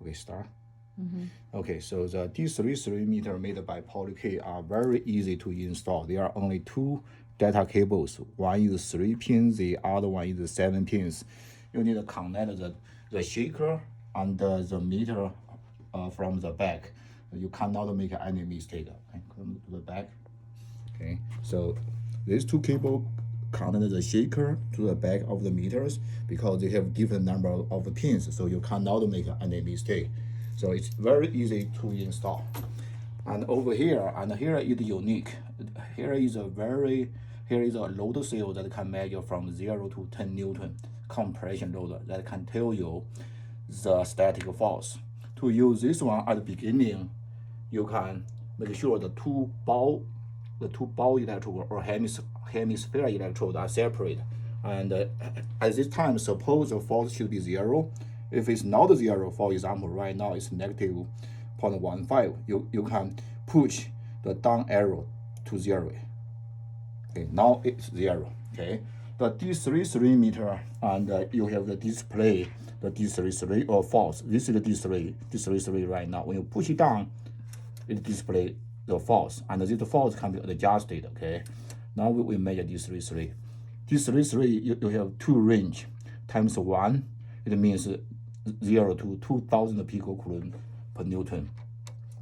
Okay, start. Okay, so the D33 meter made by PolyK are very easy to install. There are only two data cables. One is 3 pins, the other one is 7 pins. You need to connect the shaker and the meter from the back. You cannot make any mistake. Okay, come to the back. Okay, so these two cables connect the shaker to the back of the meters because they have different number of pins, so you cannot make any mistake. So it's very easy to install. And over here, and here is unique. Here is a load cell that can measure from 0 to 10 Newton compression load that can tell you the static force. To use this one at the beginning, you can make sure the two ball electrode or hemisphere electrode are separate. And at this time, suppose the force should be 0. If it's not 0, for example, right now it's negative 0.15, you can push the down arrow to 0. Okay, now it's 0. Okay, the D33 meter, and you have the display, the D33 or false. This is the D33 right now. When you push it down, it displays the false, and this false can be adjusted. Okay, now we measure D33. D33, you have two range times 1. It means 0 to 2000 picocoulomb per Newton.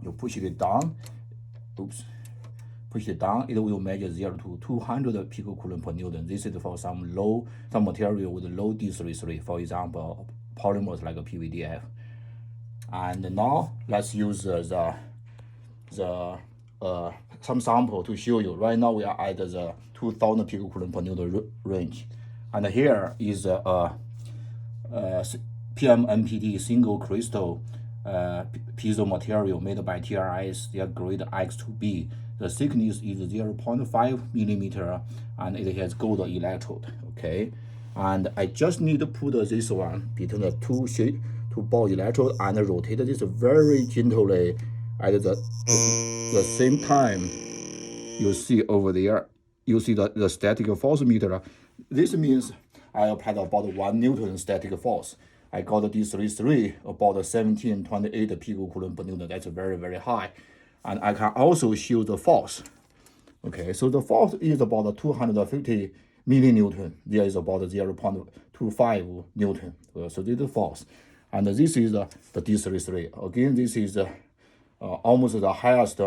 You push it down, push it down, it will measure 0 to 200 picocoulomb per Newton. This is for some material with low D33, for example, polymers like a PVDF. And now let's use some sample to show you. Right now we are at the 2000 picocoulomb per Newton range, and here is PMMPD single crystal Piezo material made by TRS. They are grade X2B. The thickness is 0.5 millimeter, and it has gold electrode. Okay, and I just need to put this one between the two ball electrode and rotate this very gently. At the same time, you see over there, you see the static force meter. This means I applied about 1 Newton static force. I got the D33 about 1728 picocoulomb per Newton. That's very, very high. And I can also show the force. Okay, so the force is about 250 millinewton. There is about 0.25 Newton. So this is the force. And this is the D33. Again, this is almost the highest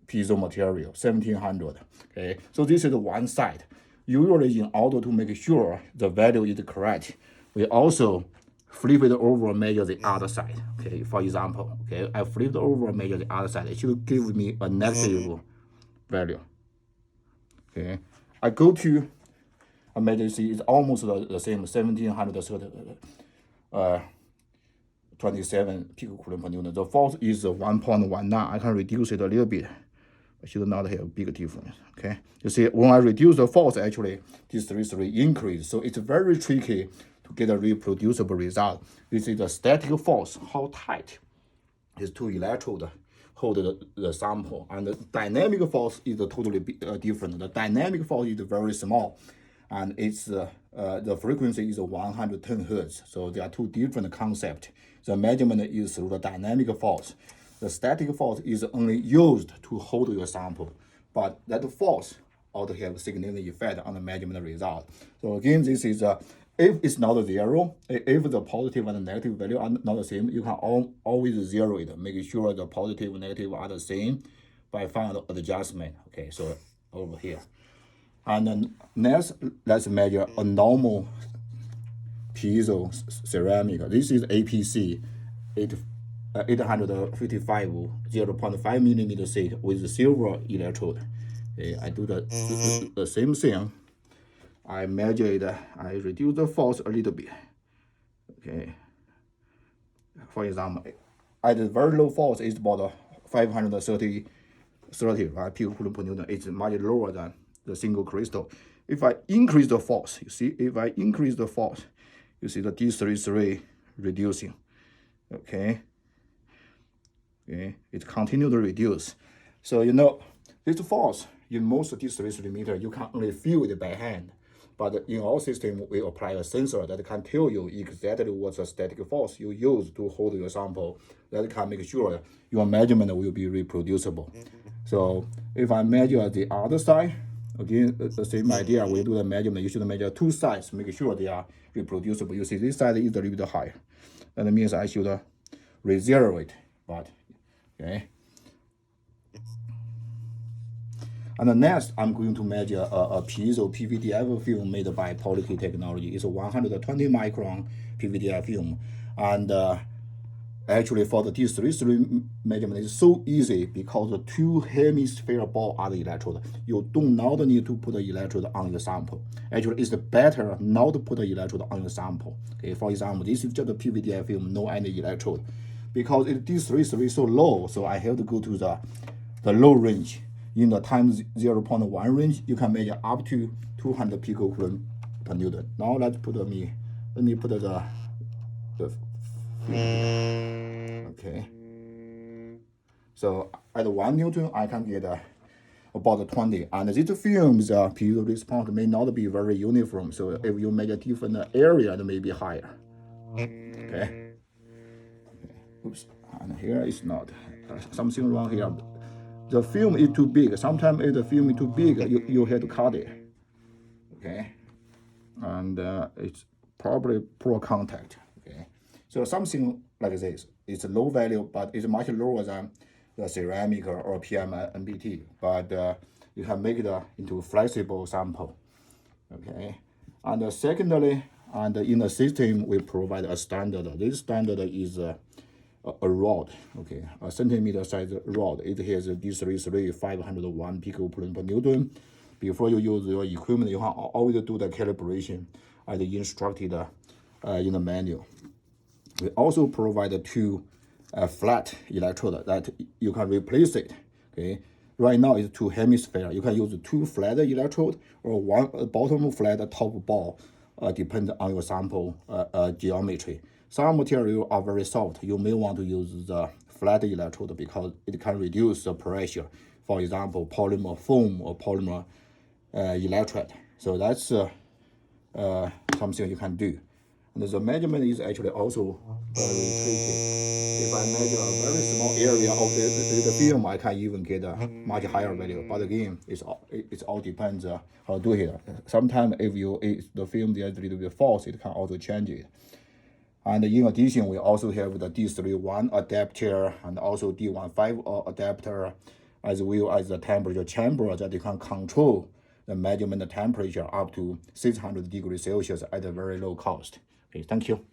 piezo material, 1700. Okay, so this is one side. Usually, in order to make sure the value is correct, we also flip it over and measure the other side. Okay, for example, okay, I flipped over and measure the other side. It should give me a negative value. Okay, I go to a measure, see it's almost the same, 1727 picocoulomb per Newton. The force is 1.19. I can reduce it a little bit. I should not have a big difference. Okay, you see, when I reduce the force, actually this 33 increase. So it's very tricky to get a reproducible result. This is the static force, how tight these two electrodes hold the sample, and the dynamic force is totally different. The dynamic force is very small, and it's the frequency is 110 Hertz. So there are two different concepts. The measurement is through the dynamic force. The static force is only used to hold your sample, but that force also have a significant effect on the measurement result. So again, this is if it's not 0, if the positive and the negative value are not the same, you can always zero it, make sure the positive and negative are the same by final adjustment. Okay, so over here. And then next, let's measure a normal piezo ceramic. This is APC 855 0.5 millimeter thick with silver electrode. Okay, I do the same thing. I measure it. I reduce the force a little bit. Okay. For example, at the very low force is about 530 picocoulomb per Newton. It's much lower than the single crystal. If I increase the force, you see, if I increase the force, you see the D33 reducing. Okay. Okay, it continues to reduce. So you know, this force in most D33 meter, you can only feel it by hand. But in our system, we apply a sensor that can tell you exactly what's the static force you use to hold your sample. That can make sure your measurement will be reproducible. So if I measure the other side, again, the same idea, we do the measurement. You should measure two sides, make sure they are reproducible. You see this side is a little bit higher. That means I should re-zero it, but, okay. And the next, I'm going to measure a Piezo PVDF film made by PolyK technology. It's a 120 micron PVDF film. And actually, for the d33 measurement, it's so easy because the two hemisphere ball are the electrode. You do not need to put the electrode on your sample. Actually, it's better not to put the electrode on your sample. Okay, for example, this is just a PVDF film, no any electrode. Because it d33 is so low, so I have to go to the low range. In the times 0.1 range, you can measure up to 200 picocoulomb per Newton. Now let me put the okay. So at 1 Newton, I can get about 20. And these films, piezo response may not be very uniform. So if you measure different area, it may be higher. Okay. Oops. And here it's not. Something wrong here. The film is too big. Sometimes if the film is too big, you have to cut it. Okay. And it's probably poor contact. Okay. So something like this, it's a low value, but it's much lower than the ceramic or PMNBT. But you can make it into a flexible sample. Okay. And secondly, and in the system, we provide a standard. This standard is a rod, okay, a centimeter size rod. It has a d33 501 picocoulomb per Newton. Before you use your equipment, you can always do the calibration as instructed in the manual. We also provide two flat electrode that you can replace it. Okay, right now it's two hemisphere. You can use two flat electrode or one bottom flat, top ball, depends on your sample geometry. Some materials are very soft. You may want to use the flat electrode because it can reduce the pressure. For example, polymer foam or polymer electrode. So that's something you can do. And the measurement is actually also very tricky. If I measure a very small area of the film, I can even get a much higher value. But again, it all depends how to do it. Sometimes if the film is a little bit false, it can also change it. And in addition, we also have the D31 adapter and also D15 adapter, as well as the temperature chamber that you can control the measurement temperature up to 600 degrees Celsius at a very low cost. Okay, thank you.